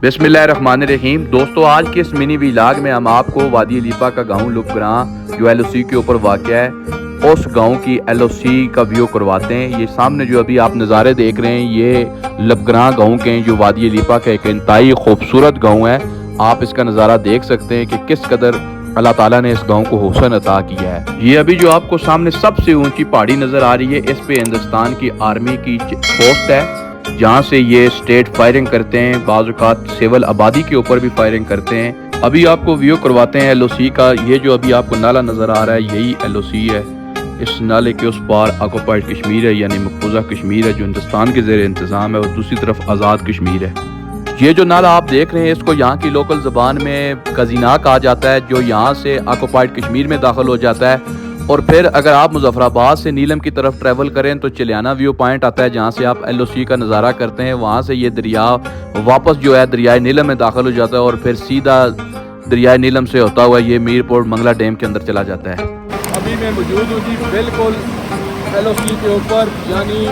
बिस्मिल्लाहिर्रहमानिर्रहीम। दोस्तों, आज के इस मिनी व्लॉग में हम आपको वादी लीपा का गांव लुबग्रां जो एलओसी के ऊपर वाक़ है, उस गांव की एलओसी का व्यू करवाते हैं। ये सामने जो अभी आप नज़ारे देख रहे हैं, ये लुबग्रां गांव के हैं जो वादी लीपा का एक इंतहाई खूबसूरत गांव है। आप इसका नज़ारा देख सकते हैं कि किस कदर अल्लाह ताला ने इस गांव को हुस्न अता किया है। ये अभी जो आपको सामने सबसे ऊंची पहाड़ी नज़र आ रही है, इस पे हिंदुस्तान की आर्मी की पोस्ट है, जहाँ से ये स्टेट फायरिंग करते हैं। बाज़ औक़ात सिविल आबादी के ऊपर भी फायरिंग करते हैं। अभी आपको व्यू करवाते हैं एलओसी का। ये जो अभी आपको नाला नज़र आ रहा है, यही एलओसी है। इस नाले के उस पार ऑक्युपाइड कश्मीर है, यानी मकबूजा कश्मीर है जो हिंदुस्तान के ज़ेर इंतज़ाम है, और दूसरी तरफ आज़ाद कश्मीर है। ये जो नाला आप देख रहे हैं, इसको यहाँ की लोकल ज़बान में कजीना कहा जाता है, जो यहाँ से ऑक्युपाइड कश्मीर में दाखिल हो जाता है। और फिर अगर आप मुजफ्फराबाद से नीलम की तरफ ट्रैवल करें तो चिलियाना व्यू पॉइंट आता है, जहाँ से आप एलओसी का नज़ारा करते हैं। वहाँ से ये दरिया वापस जो है दरियाए नीलम में दाखिल हो जाता है, और फिर सीधा दरियाए नीलम से होता हुआ ये मीरपुर मंगला डैम के अंदर चला जाता है। अभी मैं मौजूद हूँ जी बिल्कुल एलओसी के ऊपर, यानी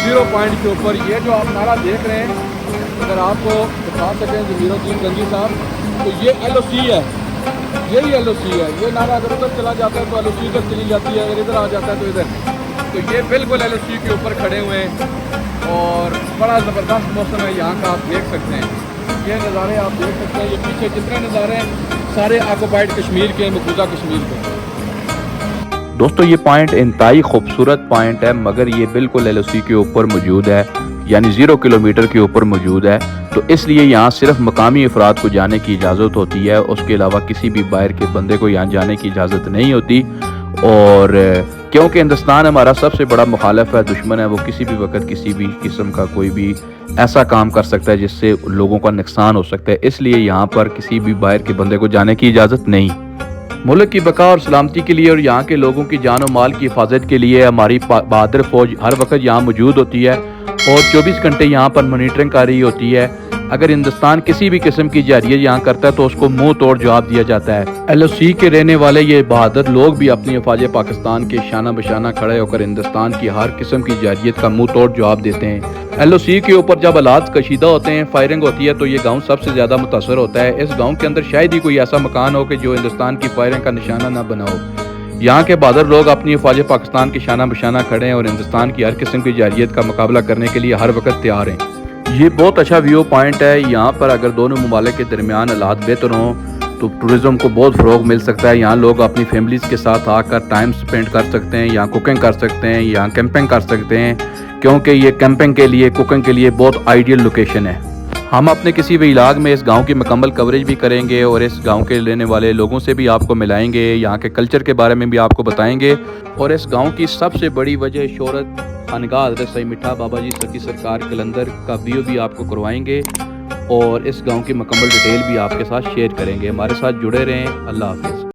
0 पॉइंट के ऊपर। ये जो आप नाला देख रहे हैं, अगर आपको बता सकें ज़मीरुद्दीन गंजी साहब, तो ये एलओसी है, यही एलओसी है। ये नाला अगर उधर चला जाता है तो एलओसी उधर चली जाती है, अगर इधर आ जाता है तो इधर। तो ये बिल्कुल एलओसी के ऊपर खड़े हुए हैं, और बड़ा ज़बरदस्त मौसम है यहाँ का, आप देख सकते हैं। ये नज़ारे आप देख सकते हैं। ये पीछे जितने नज़ारे हैं सारे ऑक्युपाइड कश्मीर के, मकबूजा कश्मीर के। दोस्तों, ये पॉइंट इंतहाई खूबसूरत पॉइंट है, मगर ये बिल्कुल एलओसी के ऊपर मौजूद है, यानी 0 किलोमीटर के ऊपर मौजूद है। तो इसलिए यहाँ सिर्फ मकामी अफराद को जाने की इजाज़त होती है, उसके अलावा किसी भी बाहर के बंदे को यहाँ जाने की इजाज़त नहीं होती। और क्योंकि हिंदुस्तान हमारा सबसे बड़ा मुखालिफ है, दुश्मन है, वो किसी भी वक्त किसी भी किस्म का कोई भी ऐसा काम कर सकता है जिससे लोगों का नुकसान हो सकता है। इसलिए यहाँ पर किसी भी बाहर के बंदे को जाने की इजाज़त नहीं। मुल्क की बका और सलामती के लिए और यहाँ के लोगों की जान और माल की हिफाजत के लिए हमारी बहादुर फौज हर वक्त यहाँ मौजूद होती है, और 24 घंटे यहाँ पर मॉनिटरिंग कर रही होती है। अगर हिंदुस्तान किसी भी किस्म की जारियत यहाँ करता है तो उसको मुंह तोड़ जवाब दिया जाता है। एलओसी के रहने वाले ये बहादुर लोग भी अपनी अफवाज पाकिस्तान के शाना बशाना खड़े होकर हिंदुस्तान की हर किस्म की जारियत का मुंह तोड़ जवाब देते हैं। एलओसी के ऊपर जब हालात कशीदा होते हैं, फायरिंग होती है, तो ये गाँव सबसे ज़्यादा मुतासर होता है। इस गाँव के अंदर शायद ही कोई ऐसा मकान हो कि जो हिंदुस्तान की फायरिंग का निशाना ना बना हो। यहाँ के बहादुर लोग अपनी अफवाज पाकिस्तान के शाना बशाना खड़े हैं, और हिंदुस्तान की हर किस्म की जारियत का मुकाबला करने के लिए हर वक्त तैयार हैं। ये बहुत अच्छा व्यू पॉइंट है। यहाँ पर अगर दोनों ममालिक के दरमियान हालात बेहतर हों तो टूरिज़्म को बहुत फ़रोग़ मिल सकता है। यहाँ लोग अपनी फैमिलीज़ के साथ आकर टाइम स्पेंड कर सकते हैं, यहाँ कुकिंग कर सकते हैं, यहाँ कैंपिंग कर सकते हैं, क्योंकि ये कैंपिंग के लिए, कुकिंग के लिए बहुत आइडियल लोकेशन है। हम अपने किसी भी इलाके में इस गांव की मुकम्मल कवरेज भी करेंगे, और इस गांव के रहने वाले लोगों से भी आपको मिलाएंगे, यहाँ के कल्चर के बारे में भी आपको बताएंगे, और इस गांव की सबसे बड़ी वजह शोहरत खानगाह हज़रत सईद मिठा बाबा जी सती सरकार कलंदर का व्यू भी आपको करवाएंगे, और इस गांव की मुकम्मल डिटेल भी आपके साथ शेयर करेंगे। हमारे साथ जुड़े रहें। अल्लाह हाफ़िज़।